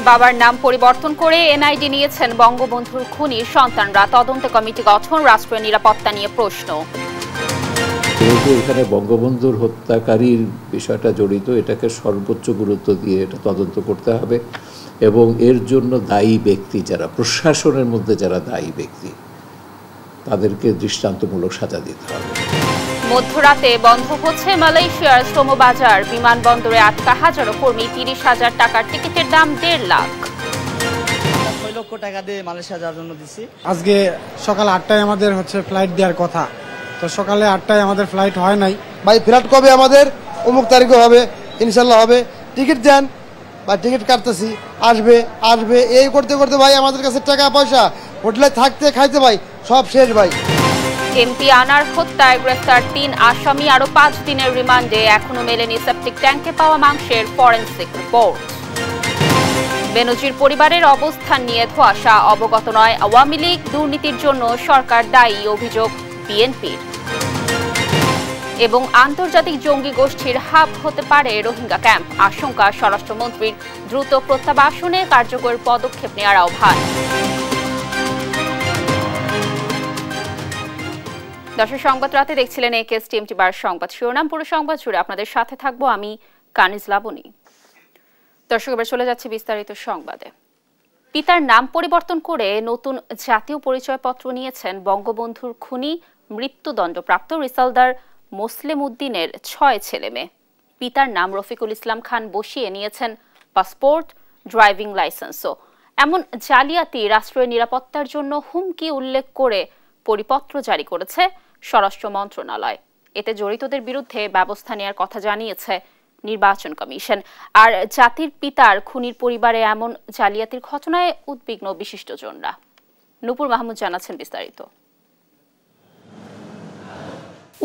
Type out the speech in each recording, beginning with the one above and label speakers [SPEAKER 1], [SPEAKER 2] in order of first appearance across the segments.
[SPEAKER 1] বাবার নাম পরিবর্তন করে এনআইডি নিয়েছেন বঙ্গবন্ধুর খুনির সন্তানরা। তদন্ত কমিটি গঠন, রাষ্ট্রীয় নিরাপত্তা নিয়ে প্রশ্ন।
[SPEAKER 2] যেহেতু এখানে বঙ্গবন্ধুর হত্যাকারীর বিষয়টা জড়িত, এটাকে সর্বোচ্চ গুরুত্ব দিয়ে এটা তদন্ত করতে হবে এবং এর জন্য দায়ী ব্যক্তি যারা, প্রশাসনের মধ্যে যারা দায়ী ব্যক্তি, তাদেরকে দৃষ্টান্তমূলক সাজা দিতে হবে।
[SPEAKER 1] মধ্যরাতে বন্ধ হচ্ছে মালয়েশিয়ার শ্রমবাজার। বিমানবন্দরে আটকা হাজারো কর্মী। 30,000 টাকার টিকিটের দাম 1.5 লাখ।
[SPEAKER 3] 6 লক্ষ টাকা দিয়ে মালয়েশিয়া যাওয়ার জন্য দিছি।
[SPEAKER 4] আজকে সকাল 8টায় আমাদের ফ্লাইট দেওয়ার কথা, তো সকালে 8টায় আমাদের ফ্লাইট হয় নাই।
[SPEAKER 5] ভাই ফ্লাইট কবে আমাদের? অমুক তারিখে হবে, ইনশাল্লাহ হবে। টিকিট দেন বা টিকিট কাটতেছি, আসবে আসবে এই করতে করতে ভাই আমাদের কাছে টাকা পয়সা, হোটেলে থাকতে খাইতে ভাই সব শেষ ভাই।
[SPEAKER 1] এমপি আনার হত্যায় গ্রেফতার 3 আসামি, আরো 5 দিনের রিমান্ডে। এখনো মেলেনি সেপটিক ট্যাঙ্কে পাওয়া মাংসের ফরেনসিক রিপোর্ট। বেনজির পরিবারের অবস্থান নিয়ে ধোঁয়াশা। অবগত নয় আওয়ামী লীগ, দুর্নীতির জন্য সরকার দায়ী, অভিযোগ বিএনপির। এবং আন্তর্জাতিক জঙ্গি গোষ্ঠীর হাব হতে পারে রোহিঙ্গা ক্যাম্প। আশঙ্কা, স্বরাষ্ট্রমন্ত্রীর দ্রুত প্রত্যাবাসনে কার্যকর পদক্ষেপ নেওয়ার আহ্বান। দর্শক, সংবাদ রাতে দেখছিলেন একেএস টিএমটি বার সংবাদ শিরোনাম। পুরো সংবাদ জুড়ে আপনাদের সাথে থাকবো আমি কানিজ লাবণী। দর্শক, এবার চলে যাচ্ছে বিস্তারিত সংবাদে। পিতার নাম পরিবর্তন করে নতুন জাতীয় পরিচয়পত্র নিয়েছেন বঙ্গবন্ধুর খুনি মৃত্যুদণ্ডপ্রাপ্ত রিসালদার মোসলেম উদ্দিনের 6 ছেলে মেয়ে। পিতার নাম রফিকুল ইসলাম খান বসিয়ে নিয়েছেন পাসপোর্ট, ড্রাইভিং লাইসেন্সও। এমন জালিয়াতি রাষ্ট্রীয় নিরাপত্তার জন্য হুমকি উল্লেখ করে পরিপত্র জারি করেছে স্বরাষ্ট্র মন্ত্রণালয়। এতে জড়িতদের বিরুদ্ধে ব্যবস্থা নেওয়ার কথা জানিয়েছে নির্বাচন কমিশন। আর জাতির পিতার খুনির পরিবারে এমন জালিয়াতির ঘটনায় উদ্বিগ্ন বিশিষ্টজনরা। নূপুর মাহমুদ জানাচ্ছেন বিস্তারিত।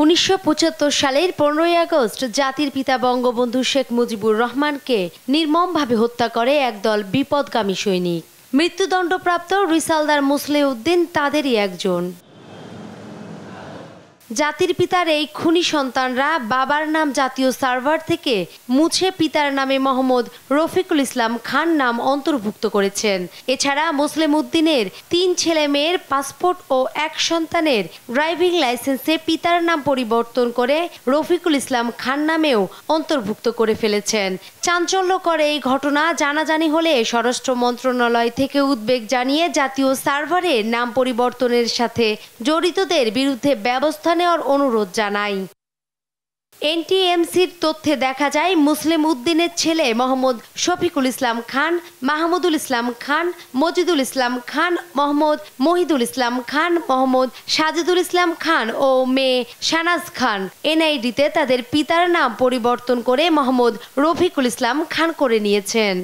[SPEAKER 6] 1975 সালের 15ই আগস্ট জাতির পিতা বঙ্গবন্ধু শেখ মুজিবুর রহমানকে নির্মমভাবে হত্যা করে একদল বিপদগামী সৈনিক। মৃত্যুদণ্ডপ্রাপ্ত রিসালদার মোসলেম উদ্দিন তাদেরই একজন। জাতির পিতার এই খুনি সন্তানরা বাবার নাম জাতীয় সার্ভার থেকে মুছে পিতার নামে মোহাম্মদ রফিকুল ইসলাম খান নাম অন্তর্ভুক্ত করেছেন। এছাড়া মোসলেম উদ্দিনের 3 ছেলে মেয়ের পাসপোর্ট ও 1 সন্তানের ড্রাইভিং লাইসেন্সে পিতার নাম পরিবর্তন করে রফিকুল ইসলাম খান নামেও অন্তর্ভুক্ত করে ফেলেছেন। চাঞ্চল্যকর এই ঘটনা জানাজানি হলে স্বরাষ্ট্র মন্ত্রণালয় থেকে উদ্বেগ জানিয়ে জাতীয় সার্ভারে নাম পরিবর্তনের সাথে জড়িতদের বিরুদ্ধে ব্যবস্থা নেওয়ার অনুরোধ জানায়। এনটিএমসির তথ্যে দেখা যায় মুসলেম উদ্দিনের ছেলে মোহাম্মদ শফিকুল ইসলাম খান, মাহমুদুল ইসলাম খান, মজিদুল ইসলাম খান, মোহাম্মদ মহিদুল ইসলাম খান, মোহাম্মদ সাজিদুল ইসলাম খান ও মেয়ে শানাজ খান এনআইডিতে তাদের পিতার নাম পরিবর্তন করে মোহাম্মদ রফিকুল ইসলাম খান করে নিয়েছেন।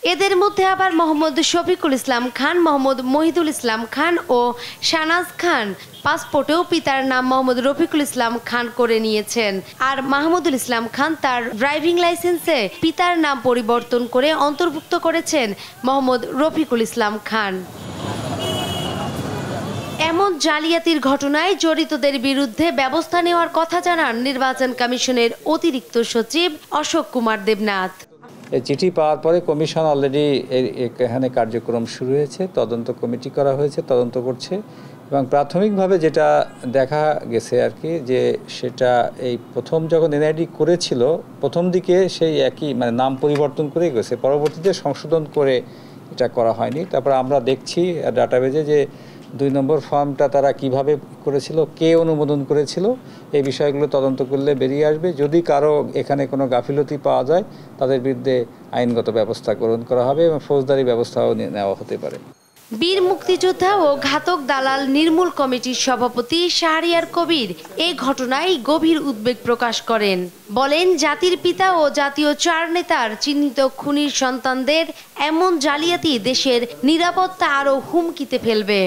[SPEAKER 6] এদের মধ্যে আবার মোহাম্মদ শফিকুল ইসলাম খান, মোহাম্মদ মহিদুল ইসলাম খান ও শানাজ খান পাসপোর্টেও পিতার নাম মোহাম্মদ রফিকুল ইসলাম খান করে নিয়েছেন। আর মাহমুদুল ইসলাম খান তার ড্রাইভিং লাইসেন্সে পিতার নাম পরিবর্তন করে অন্তর্ভুক্ত করেছেন মোহাম্মদ রফিকুল ইসলাম খান। এমন জালিয়াতির ঘটনায় জড়িতদের বিরুদ্ধে ব্যবস্থা নেওয়ার কথা জানান নির্বাচন কমিশনের অতিরিক্ত সচিব অশোক কুমার দেবনাথ।
[SPEAKER 7] এই চিঠি পাওয়ার পরে কমিশন অলরেডি এখানে কার্যক্রম শুরু হয়েছে, তদন্ত কমিটি করা হয়েছে, তদন্ত করছে এবং প্রাথমিকভাবে যেটা দেখা গেছে আর কি, যে সেটা এই প্রথম যখন এনআইডি করেছিল প্রথম দিকে সেই একই নাম পরিবর্তন করে গেছে, পরবর্তীতে সংশোধন করে এটা করা হয়নি। তারপর আমরা দেখছি ডাটাবেজে যে 2 নম্বর ফর্মটা তারা কিভাবে করেছিল, কে অনুমোদন করেছিল, এই বিষয়গুলো তদন্ত করলে বেরিয়ে আসবে। যদি কারো এখানে কোনো গাফিলতি পাওয়া যায় তাদের বিরুদ্ধে আইনগত ব্যবস্থা গ্রহণ করা হবে এবং ফৌজদারি ব্যবস্থাও নেওয়া হতে পারে।
[SPEAKER 6] বীর মুক্তিযোদ্ধা ও ঘাতক দালাল নির্মূল কমিটির সভাপতি শাহরিয়ার কবির এই ঘটনায় গভীর উদ্বেগ প্রকাশ করেন। বলেন, জাতির পিতা ও জাতীয় 4 নেতার চিহ্নিত খুনির সন্তানদের এমন জালিয়াতি দেশের নিরাপত্তা আরও হুমকিতে ফেলবে।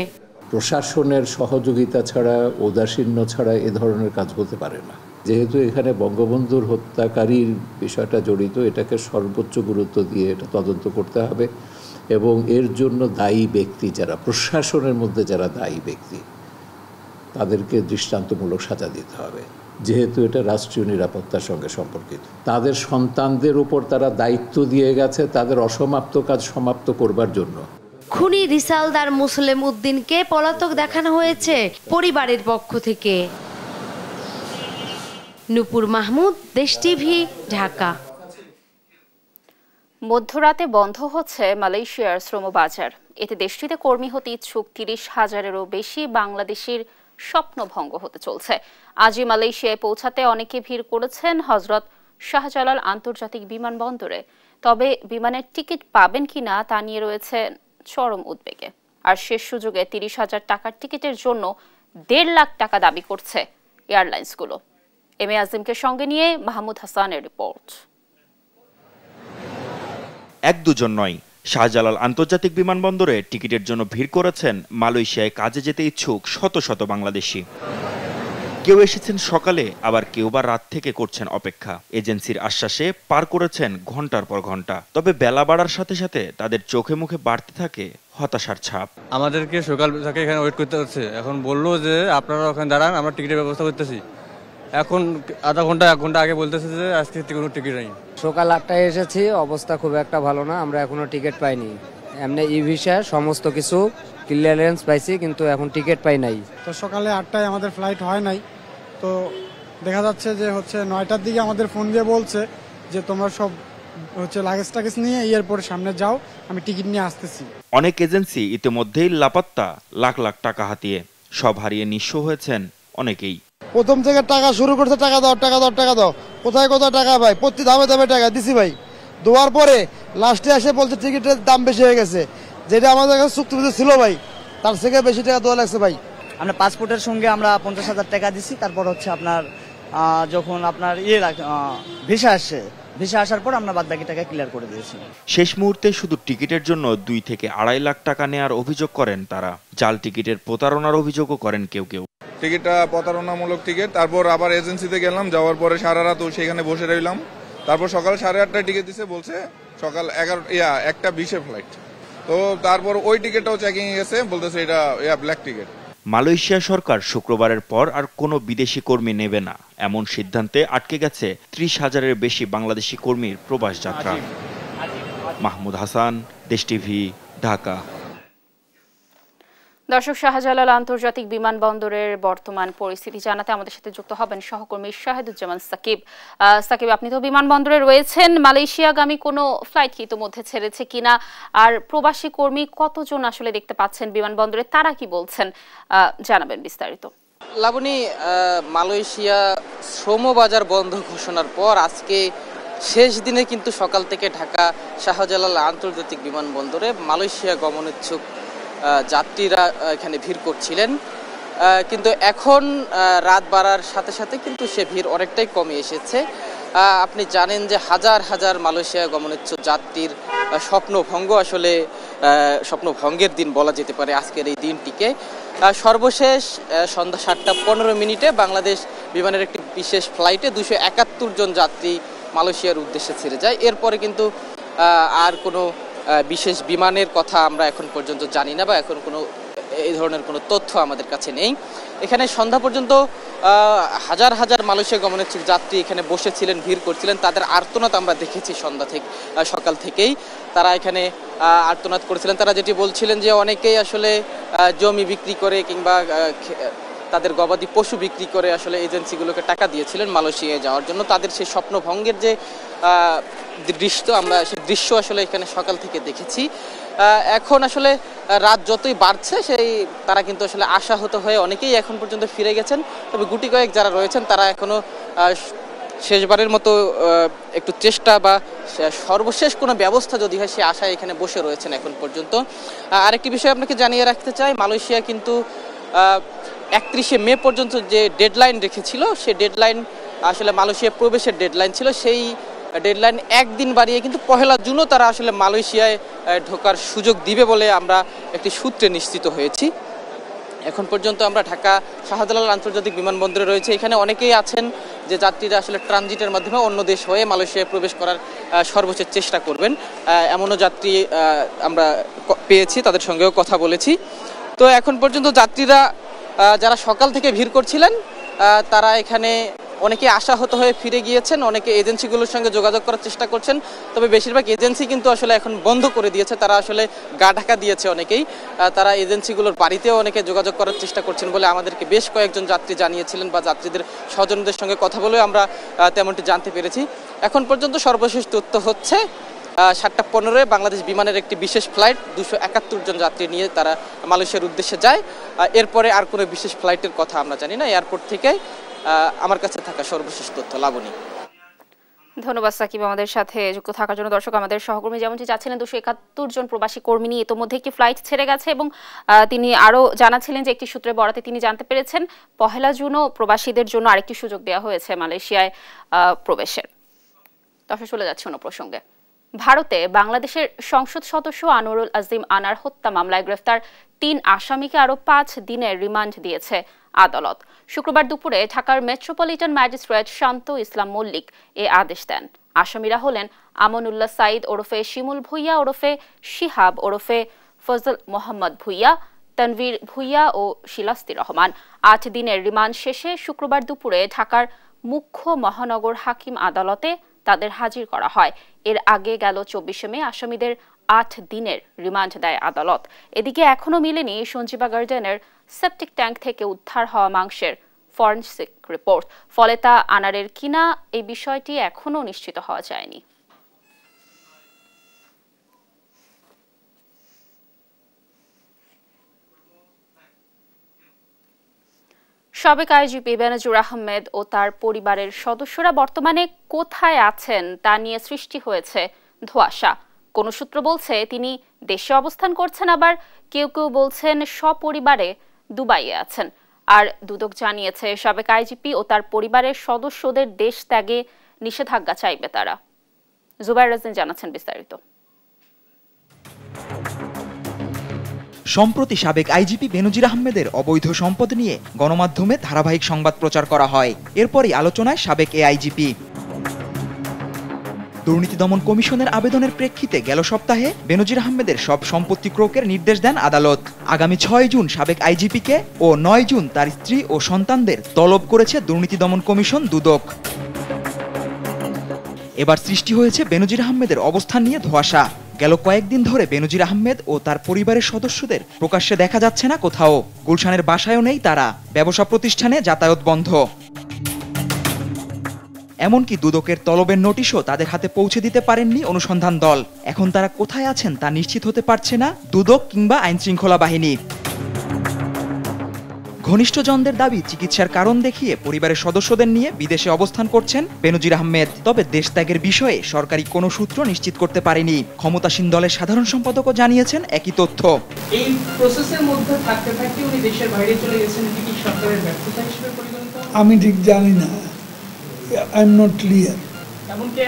[SPEAKER 2] প্রশাসনের সহযোগিতা ছাড়া, ঔদাসীন্য ছাড়া এ ধরনের কাজ হতে পারে না। যেহেতু এখানে বঙ্গবন্ধুর হত্যাকারীর বিষয়টা জড়িত, এটাকে সর্বোচ্চ গুরুত্ব দিয়ে এটা তদন্ত করতে হবে এবং এর জন্য দায়ী ব্যক্তি যারা, প্রশাসনের মধ্যে যারা দায়ী ব্যক্তি, তাদেরকে দৃষ্টান্তমূলক সাজা দিতে হবে। যেহেতু এটা রাষ্ট্রীয় নিরাপত্তার সঙ্গে সম্পর্কিত। তাদের সন্তানদের উপর তারা দায়িত্ব দিয়ে গেছে তাদের অসমাপ্ত কাজ সমাপ্ত করবার জন্য।
[SPEAKER 6] খুনি রিসালদার মুসলিম উদ্দিনকে পলাতক দেখানো হয়েছে পরিবারের পক্ষ থেকে। নূপুর মাহমুদ, দেশ টিভি, ঢাকা।
[SPEAKER 1] মধ্যরাতে বন্ধ হচ্ছে মালয়েশিয়ার শ্রমবাজার। এতে দেশটিতে কর্মী হতে ইচ্ছুক 30,000-এরও বেশি বাংলাদেশির স্বপ্নভঙ্গ হতে চলছে। আজই মালয়েশিয়ায় পৌঁছাতে অনেকে ভিড় করেছেন হজরত শাহজালাল আন্তর্জাতিক বিমানবন্দরে। তবে বিমানের টিকিট পাবেন কিনা তা নিয়ে রয়েছে চরম উদ্বেগে। আর শেষ সুযোগে 30,000 টাকার টিকিটের জন্য 1.5 লাখ টাকা দাবি করছে এয়ারলাইন্সগুলো। এম এ আজিমকে সঙ্গে নিয়ে মাহমুদ হাসানের রিপোর্ট।
[SPEAKER 8] এক দুজন নয়, শাহজালাল আন্তর্জাতিক বিমানবন্দরে টিকিটের জন্য ভিড় করেছেন মালয়েশিয়ায় কাজে যেতে ইচ্ছুক শত শত বাংলাদেশি। কেউ এসেছেন সকালে, আবার কেউ বা রাত থেকে করছেন অপেক্ষা। এজেন্সির আশ্বাসে পার করেছেন ঘন্টার পর ঘন্টা। তবে বেলা বাড়ার সাথে সাথে তাদের চোখে মুখে বাড়তে থাকে হতাশার ছাপ।
[SPEAKER 9] আমাদেরকে সকাল থেকে এখানে ওয়েট করতে হচ্ছে। এখন বললো যে আপনারা ওখানে দাঁড়ান, আমরা টিকিটের ব্যবস্থা করতেছি। এখন আধা ঘন্টা 1 ঘন্টা আগে বলতেছে যে আজকে কোনো টিকিট নেই।
[SPEAKER 10] সকাল 8টায় এসেছি, অবস্থা খুব একটা ভালো না, আমরা এখনো টিকিট পাইনি। এমনি ই ভিসা সমস্ত কিছু ক্লিয়ারেন্স পাইছি, কিন্তু এখন টিকিট পাই নাই।
[SPEAKER 4] তো সকালে 8টায় আমাদের ফ্লাইট হয় নাই, তো দেখা যাচ্ছে যে 9টার দিকে আমাদের ফোন দিয়ে বলছে যে তোমরা সব লাগেজ টাগেজ নিয়ে এয়ারপোর্টের সামনে যাও, আমি টিকিট নিয়ে আসতেছি।
[SPEAKER 8] অনেক এজেন্সি ইতিমধ্যেই লাপাত্তা, লাখ লাখ টাকা হাতিয়ে। সব হারিয়ে নিঃস্ব হয়েছেন অনেকেই।
[SPEAKER 5] প্রথম থেকে টাকা শুরু করছে, টাকা দাও টাকা দাও টাকা দাও, কোথায় কোথায় টাকা ভাই, প্রতি ধাপে ধাপে টাকা দিছি ভাই। দেওয়ার পরে লাস্টে এসে বলছে টিকিটের দাম বেশি হয়ে গেছে, যেটা আমাদের কাছে চুক্তিতে ছিল ভাই, তার থেকে বেশি টাকা দেওয়া লাগছে ভাই।
[SPEAKER 3] আমরা পাসপোর্টের সঙ্গে আমরা 50,000 টাকা দিছি। তারপর আপনার যখন আপনার ভিসা আসে, ভিসা আসার পর আমরা বাদ বাকি টাকা ক্লিয়ার করে দিয়েছি।
[SPEAKER 8] শেষ মুহূর্তে শুধু টিকিটের জন্য 2 থেকে 2.5 লাখ টাকা নেয়ার অভিযোগ করেন তারা। জাল টিকিটের প্রতারণার অভিযোগও করেন কেউ কেউ।
[SPEAKER 11] টিকিটটা প্রতারণামূলক টিকিট। তারপর আবার এজেন্সিতে গেলাম, যাওয়ার পরে সারা রাত সেখানে বসে রইলাম। তারপর সকাল 8:30টায় টিকিট দিছে, বলছে সকাল 1:20 ফ্লাইট। তো তারপর ওই টিকিটটাও চেকিং গেছে, বলতেছে এটা ব্ল্যাক টিকিট।
[SPEAKER 8] মালয়েশিয়া সরকার শুক্রবারের পর আর কোনো বিদেশি কর্মী নেবে না, এমন সিদ্ধান্তে আটকে গেছে 30,000-এর বেশি বাংলাদেশি কর্মীর প্রবাস যাত্রা। মাহমুদ হাসান, দেশ টিভি, ঢাকা।
[SPEAKER 1] দর্শক, শাহজালাল আন্তর্জাতিক বিমানবন্দরের বর্তমান পরিস্থিতি জানাতে আমাদের সাথে যুক্ত হবেন সহকর্মী শাহিদুজ্জামান সাকিব। সাকিব, আপনি তো বিমানবন্দরে রয়েছেন, মালয়েশিয়াগামী কোনো ফ্লাইট কি ইতোমধ্যে ছেড়েছে কিনা, আর প্রবাসী কর্মী কতজন আসলে দেখতে পাচ্ছেন বিমানবন্দরে, তারা কি বলছেন জানাবেন বিস্তারিত।
[SPEAKER 12] লাবণী, মালয়েশিয়া শ্রমবাজার বন্ধ ঘোষণার পর আজকে শেষ দিনে কিন্তু সকাল থেকে ঢাকা শাহজালাল আন্তর্জাতিক বিমানবন্দরে মালয়েশিয়া গমনেচ্ছুক যাত্রীরা এখানে ভিড় করছিলেন। কিন্তু এখন রাত বাড়ার সাথে সাথে কিন্তু সে ভিড় অনেকটাই কমে এসেছে। আপনি জানেন যে হাজার হাজার মালয়েশিয়া গমনেচ্ছুক যাত্রীর স্বপ্নভঙ্গ, আসলে স্বপ্নভঙ্গের দিন বলা যেতে পারে আজকের এই দিনটিকে। সর্বশেষ সন্ধ্যা 7:15 বাংলাদেশ বিমানের একটি বিশেষ ফ্লাইটে 271 জন যাত্রী মালয়েশিয়ার উদ্দেশ্যে ছেড়ে যায়। এরপরে কিন্তু আর কোনো বিশেষ বিমানের কথা আমরা এখন পর্যন্ত জানি না, বা এখন কোনো এই ধরনের কোনো তথ্য আমাদের কাছে নেই। এখানে সন্ধ্যা পর্যন্ত হাজার হাজার মালয়েশিয়া গমনেচ্ছুক যাত্রী এখানে বসেছিলেন, ভিড় করছিলেন। তাদের আর্তনাদ আমরা দেখেছি সন্ধ্যা থেকে, সকাল থেকেই তারা এখানে আর্তনাদ করেছিলেন। তারা যেটি বলছিলেন যে অনেকেই আসলে জমি বিক্রি করে কিংবা তাদের গবাদি পশু বিক্রি করে আসলে এজেন্সিগুলোকে টাকা দিয়েছিলেন মালয়েশিয়ায় যাওয়ার জন্য। তাদের সেই স্বপ্নভঙ্গের যে দৃশ্য, আমরা সেই দৃশ্য আসলে এখানে সকাল থেকে দেখেছি। এখন আসলে রাত যতই বাড়ছে তারা কিন্তু আসলে আশাহত হয়ে অনেকেই এখন পর্যন্ত ফিরে গেছেন। তবে গুটি কয়েক যারা রয়েছেন তারা এখনো শেষবারের মতো একটু চেষ্টা বা সর্বশেষ কোনো ব্যবস্থা যদি হয় সে আশায় এখানে বসে রয়েছেন এখন পর্যন্ত। আরেকটি বিষয় আপনাকে জানিয়ে রাখতে চাই, মালয়েশিয়া কিন্তু 31 মে পর্যন্ত যে ডেডলাইন রেখেছিল, সে ডেডলাইন আসলে মালয়েশিয়া প্রবেশের ডেডলাইন ছিল, সেই ডেডলাইন একদিন বাড়িয়ে কিন্তু 1 জুনও তারা আসলে মালয়েশিয়ায় ঢোকার সুযোগ দিবে বলে আমরা একটি সূত্রে নিশ্চিত হয়েছি। এখন পর্যন্ত আমরা ঢাকা শাহজালাল আন্তর্জাতিক বিমানবন্দরে রয়েছে, এখানে অনেকেই আছেন যে যাত্রীরা আসলে ট্রানজিটের মাধ্যমে অন্য দেশ হয়ে মালয়েশিয়ায় প্রবেশ করার সর্বোচ্চ চেষ্টা করবেন। এমনও যাত্রী আমরা পেয়েছি, তাদের সঙ্গেও কথা বলেছি। তো এখন পর্যন্ত যাত্রীরা যারা সকাল থেকে ভিড় করছিলেন তারা এখানে অনেকে আশাহত হয়ে ফিরে গিয়েছেন, অনেকে এজেন্সিগুলোর সঙ্গে যোগাযোগ করার চেষ্টা করছেন, তবে বেশিরভাগ এজেন্সি কিন্তু আসলে এখন বন্ধ করে দিয়েছে। তারা আসলে গা ঢাকা দিয়েছে অনেকেই, তারা এজেন্সিগুলোর বাড়িতেও অনেকে যোগাযোগ করার চেষ্টা করছেন বলে আমাদেরকে বেশ কয়েকজন যাত্রী জানিয়েছিলেন, বা যাত্রীদের স্বজনদের সঙ্গে কথা বলেও আমরা তেমনটি জানতে পেরেছি। এখন পর্যন্ত সর্বশেষ তথ্য হচ্ছে 7টা 15-এ বাংলাদেশ বিমানের একটি বিশেষ ফ্লাইট 271 জন যাত্রী নিয়ে তারা মালয়েশিয়ার উদ্দেশ্যে যায়। এরপরে আর কোনো বিশেষ ফ্লাইটের কথা আমরা জানি না। এয়ারপোর্ট থেকে আমার কাছে থাকা সর্বশেষ তথ্য। লাবণী,
[SPEAKER 1] ধন্যবাদ সাকিব আমাদের সাথে যুক্ত থাকার জন্য। দর্শক, আমাদের সহকর্মী যেমনটি যাচ্ছিলেন 271 জন প্রবাসী কর্মী নিয়ে ইতোমধ্যে একটি ফ্লাইট ছেড়ে গেছে, এবং তিনি আরও জানাচ্ছিলেন যে একটি সূত্রে বরাতে তিনি জানতে পেরেছেন 1 জুনও প্রবাসীদের জন্য আরেকটি সুযোগ দেওয়া হয়েছে মালয়েশিয়ায় প্রবেশের। দর্শক, চলে যাচ্ছে অন্য প্রসঙ্গে। ভারতে বাংলাদেশের সংসদ সদস্য আনোয়ারুল আজিম আনার হত্যা মামলায় গ্রেফতার 3 আসামিকে আরও 5 দিনের রিমান্ড দিয়েছে আদালত। শুক্রবার দুপুরে ঢাকার মেট্রোপলিটন ম্যাজিস্ট্রেট শান্ত ইসলাম মল্লিক এ আদেশ দেন। আসামিরা হলেন আমানুল্লাহ সাইদ ওরফে শিমুল ভুইয়া ওরফে শিহাব ওরফে ফজল মোহাম্মদ ভুইয়া, তানভীর ভুইয়া ও শিলাস্তি রহমান। 8 দিনের রিমান্ড শেষে শুক্রবার দুপুরে ঢাকার মুখ্য মহানগর হাকিম আদালতে তাদের হাজির করা হয়। এর আগে গেল 24 মে আসামিদের 8 দিনের রিমান্ড দেয় আদালত। এদিকে এখনো মিলেনি সঞ্জীবা গার্ডেনের সেপটিক ট্যাঙ্ক থেকে উদ্ধার হওয়া মাংসের ফরেনসিক রিপোর্ট। ফলে তা আনারের কিনা এই বিষয়টি এখনো নিশ্চিত হওয়া যায়নি। সাবেক আইজিপি বেনজির আহমেদ ও তার পরিবারের সদস্যরা বর্তমানে কোথায় আছেন তা নিয়ে সৃষ্টি হয়েছে ধোঁয়াশা। কোন সূত্র বলছে তিনি দেশে অবস্থান করছেন, আবার কেউ কেউ বলছেন সপরিবারে দুবাইয়ে আছেন। আর দুদক জানিয়েছে সাবেক আইজিপি ও তার পরিবারের সদস্যদের দেশ ত্যাগে নিষেধাজ্ঞা চাইবে তারা। জুবাইর রাজিন জানাচ্ছেন বিস্তারিত।
[SPEAKER 13] সম্প্রতি সাবেক আইজিপি বেনজির আহমেদের অবৈধ সম্পদ নিয়ে গণমাধ্যমে ধারাবাহিক সংবাদ প্রচার করা হয়। এরপরই আলোচনায় সাবেক এ আইজিপি। দুর্নীতি দমন কমিশনের আবেদনের প্রেক্ষিতে গেল সপ্তাহে বেনজির আহমেদের সব সম্পত্তি ক্রয়ের নির্দেশ দেন আদালত। আগামী 6 জুন সাবেক আইজিপিকে ও 9 জুন তার স্ত্রী ও সন্তানদের তলব করেছে দুর্নীতি দমন কমিশন দুদক। এবার সৃষ্টি হয়েছে বেনজির আহমেদের অবস্থান নিয়ে ধোঁয়াশা। গেল কয়েকদিন ধরে বেনজির আহমেদ ও তার পরিবারের সদস্যদের প্রকাশ্যে দেখা যাচ্ছে না কোথাও। গুলশানের বাসায়ও নেই তারা, ব্যবসা প্রতিষ্ঠানে যাতায়াত বন্ধ। এমনকি দুদকের তলবের নোটিশও তাদের হাতে পৌঁছে দিতে পারেননি অনুসন্ধান দল। এখন তারা কোথায় আছেন তা নিশ্চিত হতে পারছে না দুদক কিংবা আইনশৃঙ্খলা বাহিনী। ঘনিষ্ঠজনদের দাবি, চিকিৎসার কারণ দেখিয়ে পরিবারের সদস্যদের নিয়ে বিদেশে অবস্থান করছেন বেনজির আহমেদ। তবে দেশ ত্যাগের বিষয়ে সরকারি কোনো সূত্র নিশ্চিত করতে পারেনি। ক্ষমতাসীন দলের সাধারণ সম্পাদকও জানিয়েছেন একই তথ্য।
[SPEAKER 14] এই প্রসেসের মধ্যে থাকতে থাকতে উনি দেশের বাইরে চলে গেছেন, এটি কি সরকারের ব্যর্থতা হিসেবে পরিগণিত?
[SPEAKER 15] আমি ঠিক জানি না, আই এম নট ক্লিয়ার,
[SPEAKER 14] এমনকি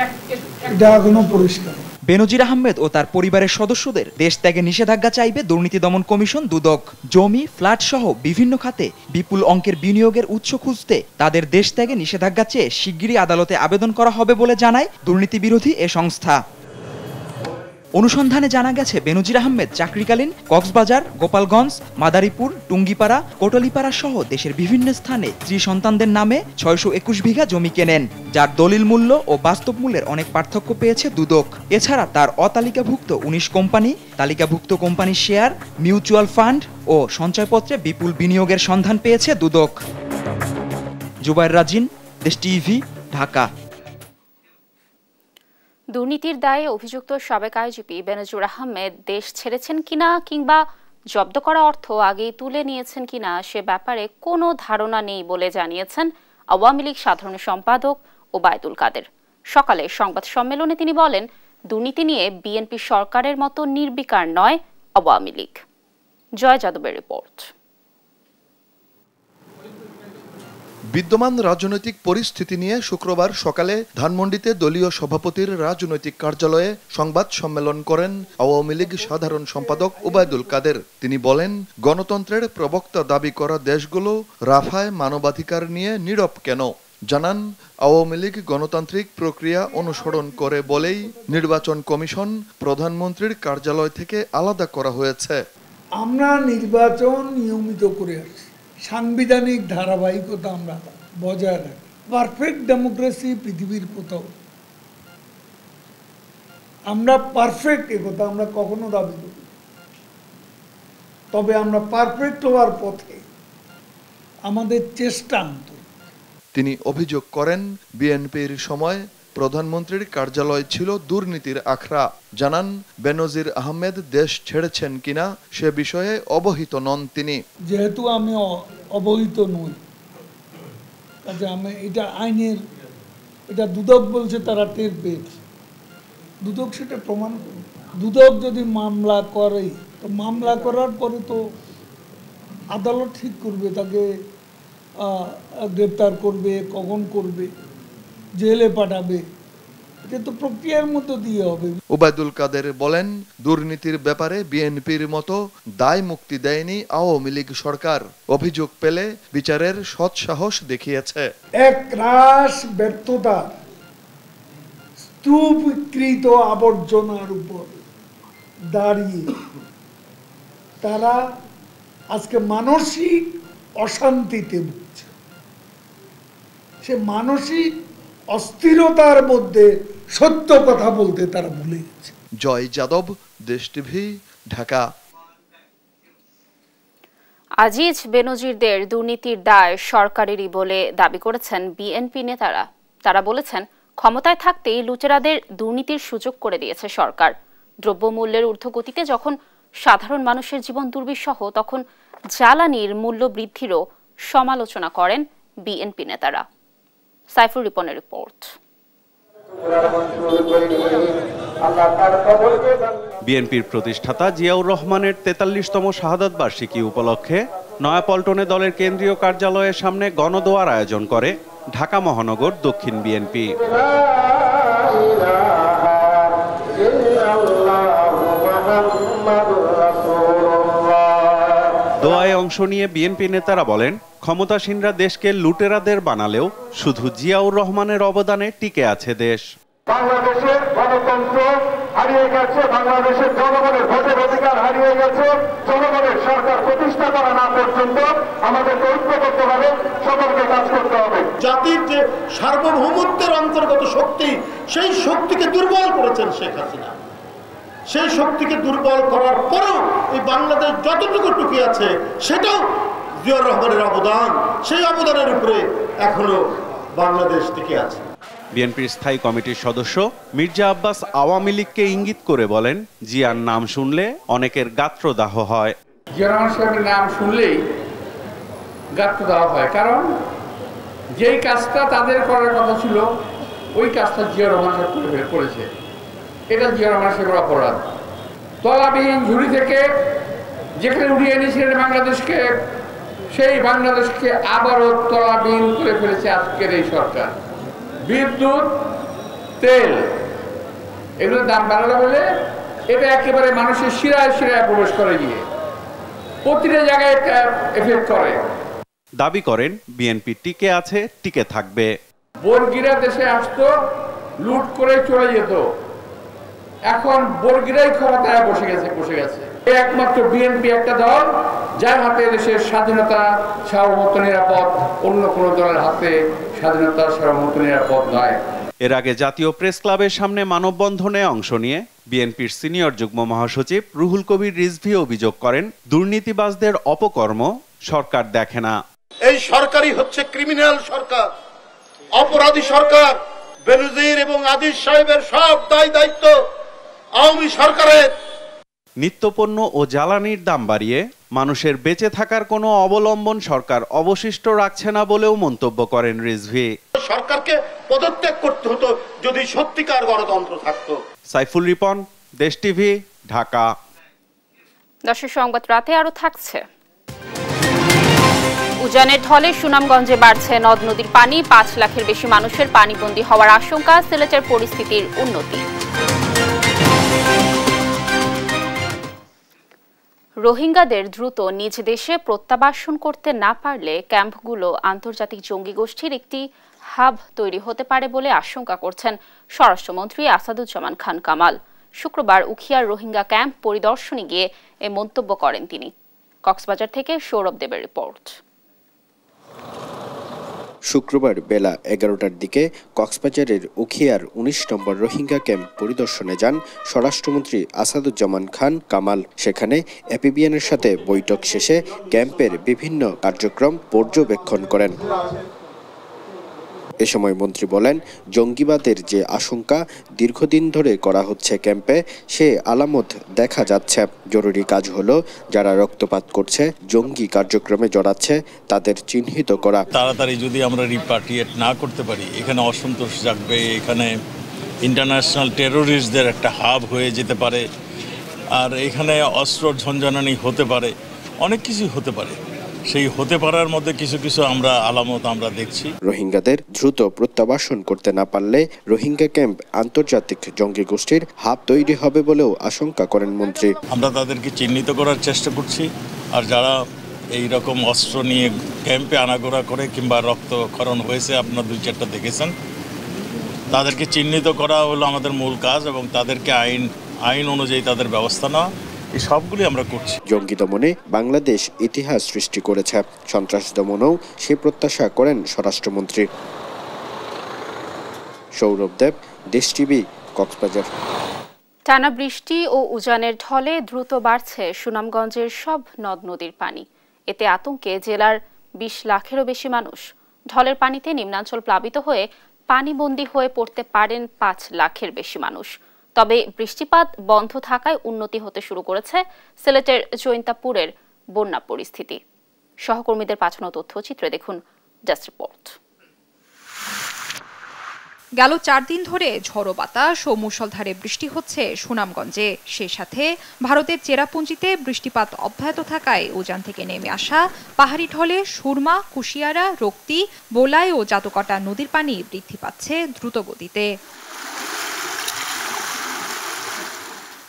[SPEAKER 15] এটা এখনো পরিষ্কার।
[SPEAKER 13] বেনজির আহমেদ ও তার পরিবারের সদস্যদের দেশ ত্যাগে নিষেধাজ্ঞা চাইবে দুর্নীতি দমন কমিশন দুদক। জমি, ফ্ল্যাট সহ বিভিন্ন খাতে বিপুল অঙ্কের বিনিয়োগের উৎস খুঁজতে তাদের দেশ ত্যাগে নিষেধাজ্ঞা চেয়ে শিগগিরই আদালতে আবেদন করা হবে বলে জানায় দুর্নীতি বিরোধী এ সংস্থা। অনুসন্ধানে জানা গেছে বেনজির আহমেদ চাকরিকালীন কক্সবাজার, গোপালগঞ্জ, মাদারীপুর, টুঙ্গিপাড়া, কোটলিপাড়া সহ দেশের বিভিন্ন স্থানে স্ত্রী সন্তানদের নামে 621 বিঘা জমি কেনেন, যার দলিল মূল্য ও বাস্তব মূল্যের অনেক পার্থক্য পেয়েছে দুদক। এছাড়া তার অতালিকাভুক্ত 19 কোম্পানি, তালিকাভুক্ত কোম্পানির শেয়ার, মিউচুয়াল ফান্ড ও সঞ্চয়পত্রে বিপুল বিনিয়োগের সন্ধান পেয়েছে দুদক। জুবাইর রাজিন, দেশ টিভি, ঢাকা।
[SPEAKER 1] দুর্নীতির দায়ে অভিযুক্ত সাবেক আইজিপি বেনজির আহমেদ দেশ ছেড়েছেন কিনা কিংবা জব্দ করা অর্থ আগেই তুলে নিয়েছেন কিনা সে ব্যাপারে কোনো ধারণা নেই বলে জানিয়েছেন আওয়ামী লীগ সাধারণ সম্পাদক ওবায়দুল কাদের। সকালে সংবাদ সম্মেলনে তিনি বলেন, দুর্নীতি নিয়ে বিএনপি সরকারের মতো নির্বিকার নয় আওয়ামী লীগ। জয় যাদবের রিপোর্ট।
[SPEAKER 16] বিদ্যমান রাজনৈতিক পরিস্থিতি নিয়ে শুক্রবার সকালে ধানমন্ডিতে দলীয় সভাপতির রাজনৈতিক কার্যালয়ে সংবাদ সম্মেলন করেন আওয়ামী লীগ সাধারণ সম্পাদক ওবায়দুল কাদের। তিনি বলেন, গণতন্ত্রের প্রবক্তা দাবি করা দেশগুলো রাফায় মানবাধিকার নিয়ে নীরব কেন? জানান, আওয়ামী লীগ গণতান্ত্রিক প্রক্রিয়া অনুসরণ করে বলেই নির্বাচন কমিশন প্রধানমন্ত্রীর কার্যালয় থেকে আলাদা করা হয়েছে।
[SPEAKER 15] আমরা নির্বাচন নিয়মিত করে আসছি, সাংবিধানিক ধারাবাহিকতা আমরা বজায় রাখি। পারফেক্ট ডেমোক্রেসি পৃথিবীর কোথাও, আমরা পারফেক্ট এ কথা আমরা কখনো দাবি করি, তবে আমরা পারফেক্ট হওয়ার পথে আমাদের চেষ্টা।
[SPEAKER 16] তিনি অভিযোগ করেন বিএনপির সময় প্রধানমন্ত্রীর কার্যালয় ছিল দুর্নীতির আখড়া। জানান বেনজির আহমেদ দেশ ছেড়েছেন কিনা সে বিষয়ে অবহিত নন তিনি।
[SPEAKER 15] যেহেতু আমি অবহিত নই, কাজে আমি এটা আইনের, এটা দুদক বলছে, তারা টের পেয়েছে, দুদক সেটা প্রমাণ করবে। দুদক যদি মামলা করে, তো মামলা করার পরে তো আদালত ঠিক করবে তাকে গ্রেপ্তার করবে, কখন করবে, জেলে পাঠাবে, এটা তো প্রক্রিয়ার মধ্য দিয়ে হবে।
[SPEAKER 16] ওবায়দুল কাদের বলেন, দুর্নীতির ব্যাপারে বিএনপির মতো দায় মুক্তি দেয়নি আওয়ামী লীগ সরকার। অভিযোগ পেলে বিচারের সৎসাহস দেখিয়েছে।
[SPEAKER 15] এক রাশ ব্যর্থতা, স্তূপীকৃত আবর্জনার উপর দাঁড়িয়ে তারা আজকে মানসিক অশান্তিতে ভুগছে। সে মানসিক অস্থিরতার মধ্যে সত্য কথা বলতে তারা ভুলে গেছে।
[SPEAKER 16] জয় যাদব, দেশ টিভি, ঢাকা।
[SPEAKER 1] আজিজ বেনজিরদের দুর্নীতির দায় সরকারেরই বলে দাবি করেছেন বিএনপি নেতারা। তারা বলেছেন, ক্ষমতায় থাকতেই লুটেরাদের দুর্নীতির সুযোগ করে দিয়েছে সরকার। দ্রব্যমূল্যের ঊর্ধ্বগতিতে যখন সাধারণ মানুষের জীবন দুর্বিষহ, তখন জ্বালানির মূল্য বৃদ্ধিরও সমালোচনা করেন বিএনপি নেতারা। সাইফুর রিপনের রিপোর্ট।
[SPEAKER 17] বিএনপির প্রতিষ্ঠাতা জিয়াউর রহমানের ৪৩তম শাহাদাত বার্ষিকী উপলক্ষে নয়াপল্টনে দলের কেন্দ্রীয় কার্যালয়ের সামনে গণদোয়ার আয়োজন করে ঢাকা মহানগর দক্ষিণ বিএনপি। দোয়ায় অংশ নিয়ে বিএনপি নেতারা বলেন, ক্ষমতাসীনরা দেশকে লুটেরাদের বানালেও শুধু জিয়াউর রহমানের অবদানে টিকে আছে দেশ।
[SPEAKER 18] বাংলাদেশের গণতন্ত্র হারিয়ে গেছে, বাংলাদেশের জনগণের ভোটের অধিকার হারিয়ে গেছে। জনগণের সরকার প্রতিষ্ঠা করা না পর্যন্ত আমাদের ঐক্যবদ্ধভাবে সকলকে কাজ করতে হবে।
[SPEAKER 19] জাতির যে সার্বভৌমত্বের অন্তর্গত শক্তি, সেই শক্তিকে দুর্বল করেছেন শেখ হাসিনা। সেই শক্তিকে দুর্বল করার পরেও এই বাংলাদেশ যতটুকু টুকি আছে, সেটাও জিয়াউর রহমানের অবদান। সেই অবদানের উপরে এখনো বাংলাদেশ টিকে আছে।
[SPEAKER 17] বিএনপির স্থায়ী কমিটির সদস্য মির্জা আব্বাস আওয়ামী লীগকে ইঙ্গিত করে বলেন, জিয়ার নাম শুনলে অনেকের গাত্রদাহ হয়।
[SPEAKER 20] জিয়া রহমান সাহেবের নাম শুনলেই গাত্রদাহ হয়, কারণ যেই কাজটা তাদের করার কথা ছিল, ওই কাজটা জিয়া রহমান সাহেব করেছে। এটা জিয়া রহমান সাহেবের অপরাধ। তলাবিহীন ঝুড়ি থেকে যেখানে উড়িয়ে এনেছিলেন বাংলাদেশকে, সেই বাংলাদেশকে আবারও তলাবিহীন করে ফেলেছে আজকের এই সরকার। বিদ্যুৎ, তেল, এগুলোর দাম বাড়ালো বলে এটা একেবারে মানুষের শিরায় শিরায় প্রবেশ করে গিয়ে প্রতিটা জায়গায় একটা এফেক্ট করে।
[SPEAKER 17] দাবি করেন, বিএনপি টিকে আছে, টিকে থাকবে।
[SPEAKER 20] বর্গীরা দেশে আসতো, লুট করে চলে যেত, এখন বর্গীরাই ক্ষমতায় বসে গেছে। একমাত্র বিএনপি একটা দল যার হাতে দেশের স্বাধীনতা, সার্বভৌমত্ব নিরাপদ। অন্য কোনো দলের হাতে স্বাধীনতা, সার্বভৌমত্ব নিরাপদ নয়।
[SPEAKER 17] এর আগে জাতীয় প্রেস ক্লাবের সামনে মানববন্ধনে অংশ নিয়ে বিএনপির সিনিয়র যুগ্ম মহাসচিব রুহুল কবির রিজভী অভিযোগ করেন, দুর্নীতিবাজদের অপকর্ম সরকার দেখে না।
[SPEAKER 19] এই সরকারই হচ্ছে ক্রিমিনাল সরকার, অপরাধী সরকার। বেনজির এবং আজিজ সাহেবের সব দায় দায়িত্ব আওয়ামী সরকারের।
[SPEAKER 17] নিত্যপণ্য ও জ্বালানির দাম বাড়িয়ে মানুষের বেঁচে থাকার কোনো অবলম্বন সরকার অবশিষ্ট রাখছে না বলেও মন্তব্য করেন রিজভী।
[SPEAKER 19] সরকারকে পদত্যাগ করতে হতো যদি সত্যিকার গণতন্ত্র থাকতো।
[SPEAKER 17] সাইফুল রিপন, দেশ টিভি, ঢাকা।
[SPEAKER 1] দর্শক, সংবাদ রাতে আরো থাকছে। উজানের ঢলে সুনামগঞ্জে বাড়ছে নদ নদীর পানি। ৫ লাখের বেশি মানুষের পানিবন্দী হওয়ার আশঙ্কা। সিলেটের পরিস্থিতির উন্নতি। রোহিঙ্গাদের দ্রুত নিজ দেশে প্রত্যাবাসন করতে না পারলে ক্যাম্পগুলো আন্তর্জাতিক জঙ্গি গোষ্ঠীর একটি হাব তৈরি হতে পারে বলে আশঙ্কা করছেন স্বরাষ্ট্রমন্ত্রী আসাদুজ্জামান খান কামাল। শুক্রবার উখিয়ার রোহিঙ্গা ক্যাম্প পরিদর্শনে গিয়ে এ মন্তব্য করেন তিনি। কক্সবাজার থেকে সৌরভ দেবের রিপোর্ট।
[SPEAKER 21] শুক্রবার বেলা 11টার দিকে কক্সবাজারের উখিয়ার ১৯ নম্বর রোহিঙ্গা ক্যাম্প পরিদর্শনে যান স্বরাষ্ট্রমন্ত্রী আসাদুজ্জামান খান কামাল। সেখানে এপিবিএনের সাথে বৈঠক শেষে ক্যাম্পের বিভিন্ন কার্যক্রম পর্যবেক্ষণ করেন। এ সময় মন্ত্রী বলেন, জঙ্গিবাদের যে আশঙ্কা দীর্ঘদিন ধরে করা হচ্ছে ক্যাম্পে, সে আলামত দেখা যাচ্ছে। জরুরি কাজ হলো যারা রক্তপাত করছে, জঙ্গি কার্যক্রমে জড়াচ্ছে, তাদের চিহ্নিত করা।
[SPEAKER 22] তাড়াতাড়ি যদি আমরা রিপাট্রিয়েট না করতে পারি, এখানে অসন্তোষ জাগবে, এখানে ইন্টারন্যাশনাল টেরোরিস্টদের একটা হাব হয়ে যেতে পারে, আর এখানে অস্ত্র ঝঞ্ঝানি হতে পারে, অনেক কিছু হতে পারে। সেই হতে পারার মধ্যে কিছু কিছু আলামত আমরা দেখছি।
[SPEAKER 21] রোহিঙ্গাদের দ্রুত প্রত্যাবাসন করতে না পারলে রোহিঙ্গা ক্যাম্প আন্তর্জাতিক জঙ্গি গোষ্ঠীর হাব তৈরি হবে বলেও আশঙ্কা করেন মন্ত্রী।
[SPEAKER 22] আমরা তাদেরকে চিহ্নিত করার চেষ্টা করছি, আর যারা এই রকম অস্ত্র নিয়ে ক্যাম্পে আনাগোনা করে কিংবা রক্তক্ষরণ হয়েছে, আপনারা 2-4টা দেখেছেন, তাদেরকে চিহ্নিত করা হলো আমাদের মূল কাজ, এবং তাদেরকে আইন অনুযায়ী তাদের ব্যবস্থা নেওয়া, এই সবগুলি আমরা করছি।
[SPEAKER 21] জঙ্গি দমনে বাংলাদেশ ইতিহাস সৃষ্টি করেছে, সন্ত্রাস দমনেও সে প্রত্যাশা করেন স্বরাষ্ট্রমন্ত্রী। সৌরভ দেব, দেশ টিভি, কক্সবাজার।
[SPEAKER 1] টানা বৃষ্টি ও উজানের ঢলে দ্রুত বাড়ছে সুনামগঞ্জের সব নদ নদীর পানি। এতে আতঙ্কে জেলার 20 লাখেরও বেশি মানুষ। ঢলের পানিতে নিম্নাঞ্চল প্লাবিত হয়ে পানিবন্দী হয়ে পড়তে পারেন 5 লাখের বেশি মানুষ। তবে বৃষ্টিপাত বন্ধ থাকায় উন্নতি হতে শুরু করেছে সিলেটের জৈন্তাপুরের বন্যা পরিস্থিতি। সহকর্মীদের পাঠানো তথ্যচিত্রে দেখুন ডেস্ক রিপোর্ট।
[SPEAKER 23] গেল 4 দিন ধরে ঝড়ো বাতাস ও মুষলধারে বৃষ্টি হচ্ছে সুনামগঞ্জে। সেই সাথে ভারতের চেরাপুঞ্জিতে বৃষ্টিপাত অব্যাহত থাকায় উজান থেকে নেমে আসা পাহাড়ি ঢলে সুরমা, কুশিয়ারা, রক্তি, বোলাই ও জাতকটা নদীর পানি বৃদ্ধি পাচ্ছে দ্রুত গতিতে।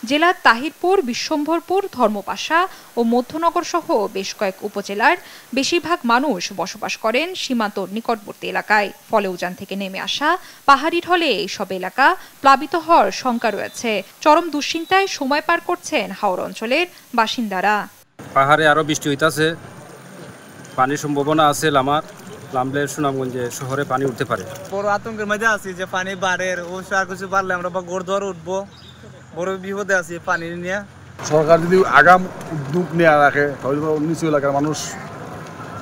[SPEAKER 23] জেলার তাহিরপুর, বিশ্বম্ভরপুর, ধর্মপাশা ও মধ্যনগর সহ বেশ কয়েক উপজেলার বেশিরভাগ মানুষ বসবাস করেন সীমান্ত নিকটবর্তী এলাকায়। ফলে উজান থেকে নেমে আসা পাহাড়ি ঢলে এইসব এলাকা প্লাবিত হওয়ার শঙ্কা রয়েছে। চরম দুশ্চিন্তায় সময় পার করছেন হাওর অঞ্চলের বাসিন্দারা।
[SPEAKER 24] পাহাড়ে আরো বৃষ্টি হইতাছে, পানির সম্ভাবনা আছে, লামলে সুনামগঞ্জে শহরে পানি উঠতে পারে।
[SPEAKER 25] বড় আতঙ্কের মধ্যে আছি যে পানি বাড়ে, ও আর কিছু বাড়লে আমরা গোড় উঠবো, বড় বিপদে আছি পানি নিয়ে।
[SPEAKER 26] সরকার যদি আগাম উদ্যোগ নেওয়া রাখে তাহলে নিচু এলাকার মানুষ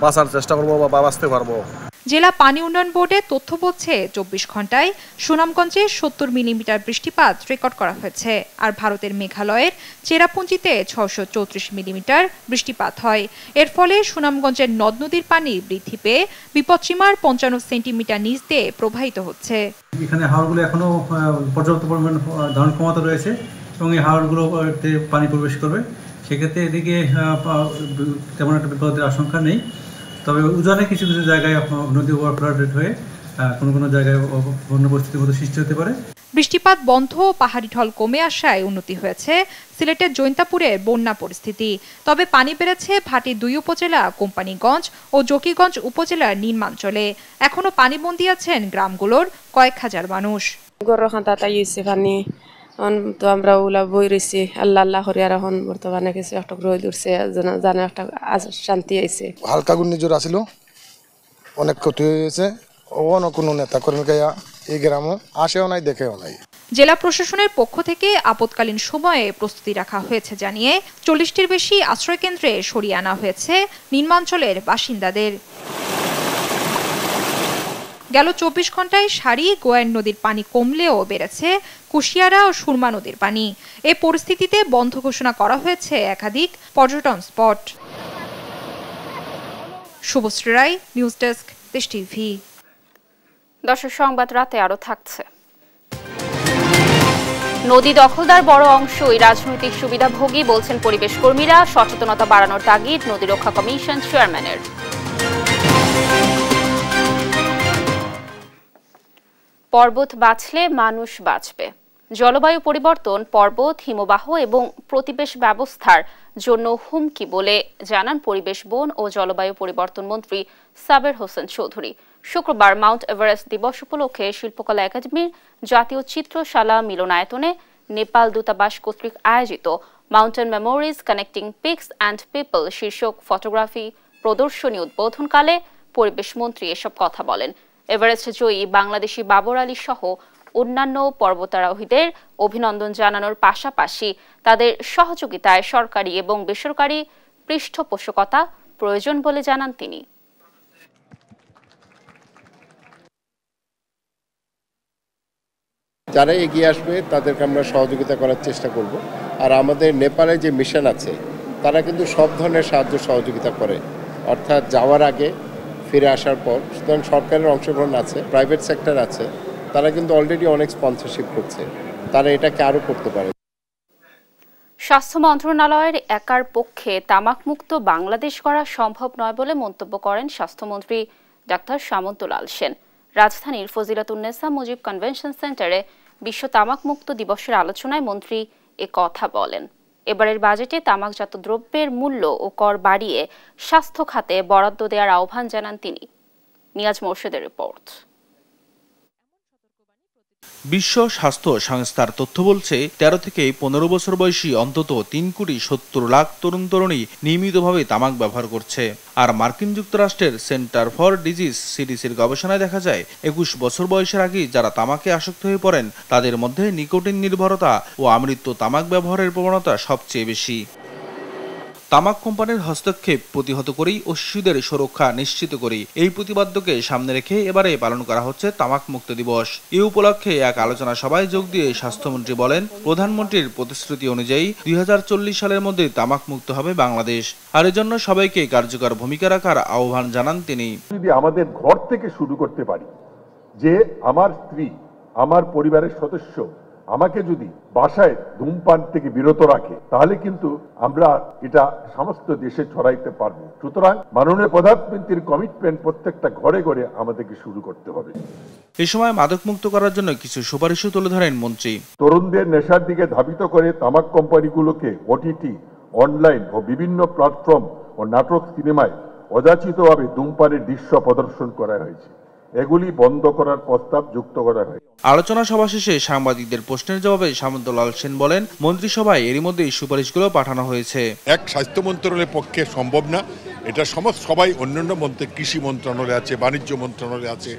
[SPEAKER 26] বাঁচার চেষ্টা করবো বা বাঁচতে পারবো।
[SPEAKER 23] জেলা পানি উন্নয়ন বোর্ডের তথ্য বলছে 24 ঘন্টায় সুনামগঞ্জে 70 মিলিমিটার বৃষ্টিপাত রেকর্ড করা হয়েছে। আর ভারতের মেঘালয়ের চেরাপুঞ্জিতে 634 মিলিমিটার বৃষ্টিপাত হয়। এর ফলে সুনামগঞ্জের নদ নদীর পানি বৃদ্ধি পেয়ে বিপদসীমার 55 সেন্টিমিটার নিচ দিয়ে প্রবাহিত হচ্ছে।
[SPEAKER 27] এখানে হাওরগুলো এখনো পর্যাপ্ত পরিমাণ ধারণ ক্ষমতা রয়েছে এবং এই হাওরগুলোতে পানি প্রবেশ করবে। সেক্ষেত্রে এদিকে তেমন একটা বিপদের আশঙ্কা নেই। তবে উজানে কিছু কিছু জায়গায় নদী ওভারফ্লাডেড হয়ে কোনো জায়গায় বন্যা পরিস্থিতির মতো সৃষ্টি হতে পারে।
[SPEAKER 23] বৃষ্টিপাত বন্ধ, পাহাড়ি ঢল কমে আসায় উন্নতি হয়েছে সিলেটের জৈন্তাপুরের বন্যা পরিস্থিতি। তবে পানি বেড়েছে ভাটি 2 উপজেলা, কোম্পানিগঞ্জ ও জকিগঞ্জ উপজেলার নিম্নাঞ্চলে। এখনো পানিবন্দী আছেন গ্রামগুলোর কয়েক হাজার মানুষ।
[SPEAKER 28] তো আমরা ওলা বই রয়েছি, আল্লাহ হরিয়ার এখন বর্তমানে কিছু একটা রোদ উঠছে, জানে একটা শান্তি আইছে।
[SPEAKER 5] হালকা ঘূর্ণিঝড় আসিল, অনেক ক্ষতি হয়েছে। কোনো নেতা কর্মী এই গ্রামও আসেও নাই, দেখেও নাই।
[SPEAKER 23] জেলা প্রশাসনের পক্ষ থেকে আপৎকালীন সময়ে প্রস্তুতি রাখা হয়েছে জানিয়ে 40টির বেশি আশ্রয়কেন্দ্রে সরিয়ে আনা হয়েছে নিম্নাঞ্চলের বাসিন্দাদের। গেল 24 ঘন্টায় সারি গোয়াইন নদীর পানি কমলেও বেড়েছে কুশিয়ারা ও সুরমা নদীর পানি। এ পরিস্থিতিতে বন্ধ ঘোষণা করা হয়েছে একাধিক পর্যটন স্পট। শুভশ্রী রায়, নিউজ ডেস্ক, দেশ টিভি।
[SPEAKER 1] দর্শক, সংবাদ রাতে আরো থাকছে। নদী দখলদার বড় অংশই রাজনৈতিক সুবিধাভোগী বলছেন পরিবেশ কর্মীরা। সচেতনতা বাড়ানোর তাগিদ নদী রক্ষা কমিশন চেয়ারম্যানের। পর্বত বাঁচলে মানুষ বাঁচবে। জলবায়ু পরিবর্তন পর্বত, হিমবাহ এবং প্রতিবেশ ব্যবস্থার জন্য হুমকি বলে জানান পরিবেশ, বন ও জলবায়ু পরিবর্তন মন্ত্রী সাবের হোসেন চৌধুরী। শুক্রবার মাউন্ট এভারেস্ট দিবস উপলক্ষে শিল্পকলা একাডেমির জাতীয় চিত্রশালা মিলনায়তনে নেপাল দূতাবাস কর্তৃক আয়োজিত mountain memories connecting peaks and people শীর্ষক ফটোগ্রাফি প্রদর্শনী উদ্বোধনকালে পরিবেশ মন্ত্রী এসব কথা বলেন। এভারেস্ট জয়ী বাংলাদেশি বাবর আলী সহ অন্যান্য পর্বতারোহীদের অভিনন্দন জানানোর পাশাপাশি তাদের সহযোগিতায় সরকারি এবং বেসরকারি পৃষ্ঠপোষকতা প্রয়োজন বলে জানান তিনি।
[SPEAKER 2] যারা এগিয়ে আসবে তাদেরকে আমরা সহযোগিতা করার চেষ্টা করব। আর আমাদের নেপালে যে মিশন আছে তারা কিন্তু সব ধরনের সাহায্য সহযোগিতা করে, অর্থাৎ যাওয়ার আগে, ফিরে আসার পর। সুতরাং সরকারের অংশগ্রহণ আছে, প্রাইভেট সেক্টর আছে, তারা কিন্তু অলরেডি অনেক স্পন্সরশিপ করছে, তারা এটাকে আরও করতে পারে।
[SPEAKER 1] স্বাস্থ্য মন্ত্রণালয়ের একার পক্ষে তামাকমুক্ত বাংলাদেশ করা সম্ভব নয় বলে মন্তব্য করেন স্বাস্থ্যমন্ত্রী ডাক্তার সামন্তলাল সেন। রাজধানীর ফজিলাতুন্নেসা মুজিব কনভেনশন সেন্টারে বিশ্ব তামাকমুক্ত দিবসের আলোচনায় মন্ত্রী এ কথা বলেন। এবারের বাজেটে তামাকজাত দ্রব্যের মূল্য ও কর বাড়িয়ে স্বাস্থ্য খাতে বরাদ্দ দেওয়ার আহ্বান জানান তিনি। নিয়াজ মোর্শেদের রিপোর্ট।
[SPEAKER 8] বিশ্ব স্বাস্থ্য সংস্থার তথ্য বলছে 13 থেকে 15 বছর বয়সী অন্তত 3,70,00,000 তরুণ তরুণী নিয়মিতভাবে তামাক ব্যবহার করছে। আর মার্কিন যুক্তরাষ্ট্রের সেন্টার ফর ডিজিজ সিডিসির গবেষণায় দেখা যায় 21 বছর বয়সের আগেই যারা তামাকে আসক্ত হয়ে পড়েন তাদের মধ্যে নিকোটিন নির্ভরতা ও আমৃত্যু তামাক ব্যবহারের প্রবণতা সবচেয়ে বেশি। তামাক কোম্পানির হস্তক্ষেপ প্রতিহত করেই ও শিশুদের সুরক্ষা নিশ্চিত করেই এই প্রতিবাদ্যকে সামনে রেখে এবারে পালন করা হচ্ছে তামাক মুক্ত দিবস। এই উপলক্ষে এক আলোচনা সভায় যোগ দিয়ে স্বাস্থ্যমন্ত্রী বলেন, প্রধানমন্ত্রীর প্রতিশ্রুতি অনুযায়ী 2040 সালের মধ্যে তামাক মুক্ত হবে বাংলাদেশ। আর এজন্য সবাইকে কার্যকর ভূমিকা রাখার আহ্বান জানান তিনি।
[SPEAKER 3] যদি আমাদের ঘর থেকে শুরু করতে পারি, যে আমার স্ত্রী, আমার পরিবারের সদস্য আমাকে যদি বাসায় ধূমপান থেকে বিরত রাখে, তাহলে কিন্তু আমরা এটা সমস্ত দেশে ছড়াইতে পারবো। সুতরাং মাননীয় প্রধানমন্ত্রীর কমিটমেন্ট প্রত্যেকটা ঘরে ঘরে আমাদেরকে শুরু করতে হবে।
[SPEAKER 8] এই সময় মাদক মুক্ত করার জন্য কিছু সুপারিশও তুলে ধরেন মন্ত্রী।
[SPEAKER 3] তরুণদের নেশার দিকে ধাবিত করে তামাক কোম্পানিগুলোকে ওটিটি, অনলাইন ও বিভিন্ন প্ল্যাটফর্ম ও নাটক, সিনেমায় অযাচিতভাবে ধূমপানের দৃশ্য প্রদর্শন করা হয়েছে। এগুলি বন্ধ করার প্রস্তাব যুক্ত করা হয়।
[SPEAKER 8] আলোচনা সভা শেষে সাংবাদিকদের প্রশ্নের জবাবে সামন্তলাল সেন বলেন, মন্ত্রিসভায় এরই মধ্যে এই সুপারিশগুলো পাঠানো হয়েছে।
[SPEAKER 4] এক স্বাস্থ্য মন্ত্রণালয়ের পক্ষে সম্ভব না, এটা সবাই অন্যান্য মন্ত্রী, কৃষি মন্ত্রণালয় আছে, বাণিজ্য মন্ত্রণালয় আছে,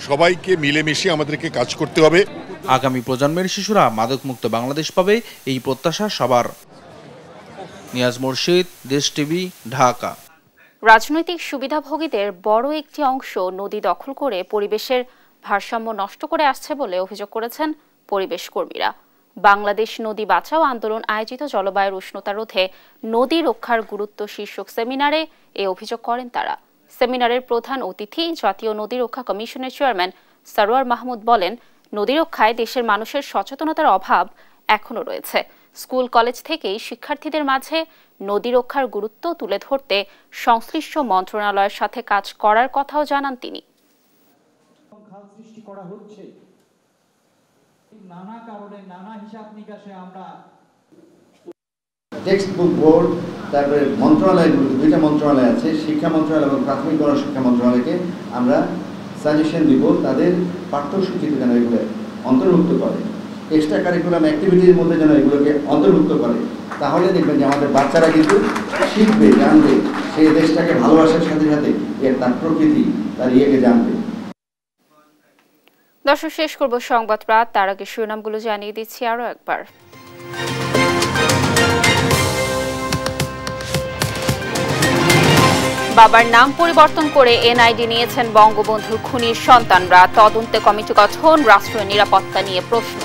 [SPEAKER 4] সবাইকে মিলেমিশে আমাদেরকে কাজ করতে হবে।
[SPEAKER 8] আগামী প্রজন্মের শিশুরা মাদকমুক্ত বাংলাদেশ পাবে, এই প্রত্যাশা সবার। নিয়াজ মোর্শেদ, দেশ টিভি, ঢাকা।
[SPEAKER 1] রাজনৈতিক সুবিধাভোগীদের বড় একটি অংশ নদী দখল করে পরিবেশের ভারসাম্য নষ্ট করে আসছে বলে অভিযোগ করেছেন পরিবেশ কর্মীরা। বাংলাদেশ নদী বাঁচাও আন্দোলন আয়োজিত জলবায়ুর উষ্ণতা রোধে নদী রক্ষার গুরুত্ব শীর্ষক সেমিনারে এই অভিযোগ করেন তারা। সেমিনারের প্রধান অতিথি জাতীয় নদী রক্ষা কমিশনের চেয়ারম্যান সরওয়ার মাহমুদ বলেন, নদী রক্ষায় দেশের মানুষের সচেতনতার অভাব এখনো রয়েছে। স্কুল কলেজ থেকেই শিক্ষার্থীদের মাঝে নদী রক্ষার গুরুত্ব তুলে ধরতে সংশ্লিষ্ট মন্ত্রণালয়ের সাথে কাজ করার কথাও জানান তিনি।
[SPEAKER 6] নানা কারণে নানা হিসাব নিকাশে আমরা
[SPEAKER 7] টেক্সট বুক বোর্ড, তারপরে মন্ত্রণালয়গুলো, দুইটা মন্ত্রণালয় আছে, শিক্ষা মন্ত্রণালয় এবং প্রাথমিক গণশিক্ষা মন্ত্রণালয়কে আমরা সাজেশন দিব তাদের পাঠ্যসূচিতে যেন এগুলো অন্তর্ভুক্ত করে, এক্সট্রা কারিকুলাম অ্যাক্টিভিটির মধ্যে যেন এগুলোকে অন্তর্ভুক্ত করে। তাহলে দেখবেন যে আমাদের বাচ্চারা কিন্তু শিখবে, জানবে, সেই দেশটাকে ভালোবাসার সাথে সাথে তার প্রকৃতি, তার ইয়েকে জানবে।
[SPEAKER 1] দর্শক, শেষ করব সংবাদ রাত, তার আগে শিরোনামগুলো জানিয়ে দিচ্ছি আরো একবার। বাবার নাম পরিবর্তন করে এনআইডি নিয়েছেন বঙ্গবন্ধুর খুনির সন্তানরা, তদন্তে কমিটি গঠন, রাষ্ট্রীয় নিরাপত্তা নিয়ে প্রশ্ন।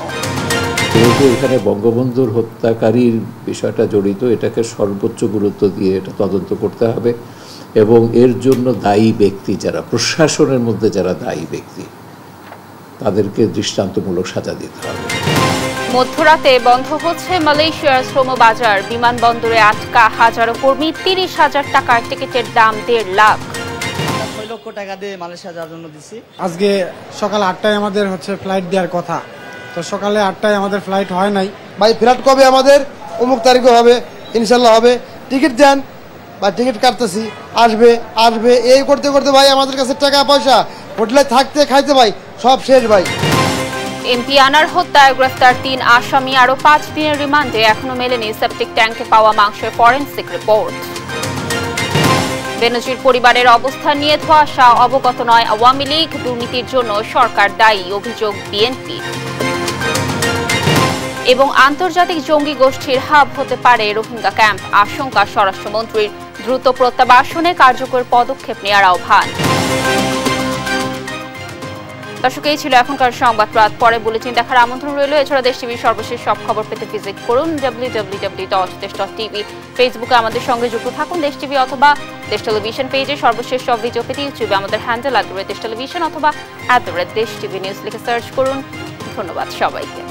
[SPEAKER 9] যেহেতু এখানে বঙ্গবন্ধুর হত্যাকারীর বিষয়টা জড়িত, এটাকে সর্বোচ্চ গুরুত্ব দিয়ে এটা তদন্ত করতে হবে এবং এর জন্য দায়ী ব্যক্তি যারা, প্রশাসনের মধ্যে যারা দায়ী ব্যক্তি, তাদেরকে দৃষ্টান্তমূলক সাজা দিতে হবে।
[SPEAKER 1] মধ্যরাতে বন্ধ হচ্ছে মালয়েশিয়ার শ্রম বাজার, বিমানবন্দরে আটকা হাজারো কর্মী, 30,000 টাকার টিকিটের দাম 1.5 লাখ।
[SPEAKER 10] 6 লক্ষ টাকা দিয়ে মালয়েশিয়া যাওয়ার জন্য দিছি।
[SPEAKER 11] আজকে সকাল 8টায় আমাদের ফ্লাইট দেওয়ার কথা, তো সকালে 8টায় আমাদের ফ্লাইট হয় নাই।
[SPEAKER 5] ভাই ফ্লাইট কবে আমাদের? অমুক তারিখে হবে, ইনশাল্লাহ হবে। টিকিট দেন বা টিকিট কাটতেছি, আসবে আসবে, এই করতে করতে ভাই আমাদের কাছে টাকা পয়সা, হোটেলে থাকতে খাইতে ভাই সব শেষ ভাই।
[SPEAKER 1] এমপি আনার হত্যায় গ্রেফতার 3 আসামি, আরো 5 দিনের রিমান্ডে, এখনো মেলেনি সেপটিক ট্যাঙ্কে পাওয়া মাংসের ফরেনসিক রিপোর্ট। বেনজির পরিবারের অবস্থান নিয়ে ধোঁয়াশা, অবগত নয় আওয়ামী লীগ, দুর্নীতির জন্য সরকার দায়ী, অভিযোগ বিএনপি। এবং আন্তর্জাতিক জঙ্গি গোষ্ঠীর হাব হতে পারে রোহিঙ্গা ক্যাম্প, আশঙ্কা স্বরাষ্ট্রমন্ত্রীর, দ্রুত প্রত্যাবাসনে কার্যকর পদক্ষেপ নেওয়ার আহ্বান। দর্শক, এই ছিল এখনকার সংবাদ। পরে বুলেটিন দেখার আমন্ত্রণ রইল। এছাড়া দেশ টিভির সর্বশেষ সব খবর পেতে ভিজিট করুন www.desh.tv। ফেসবুকে আমাদের সঙ্গে যুক্ত থাকুন দেশ টিভি অথবা দেশ টেলিভিশন পেজে। সর্বশেষ সব ভিডিও পেতে ইউটিউবে আমাদের হ্যান্ডেল @দেশ টেলিভিশন অথবা @দেশ টিভি নিউজ লিখে সার্চ করুন। ধন্যবাদ সবাইকে।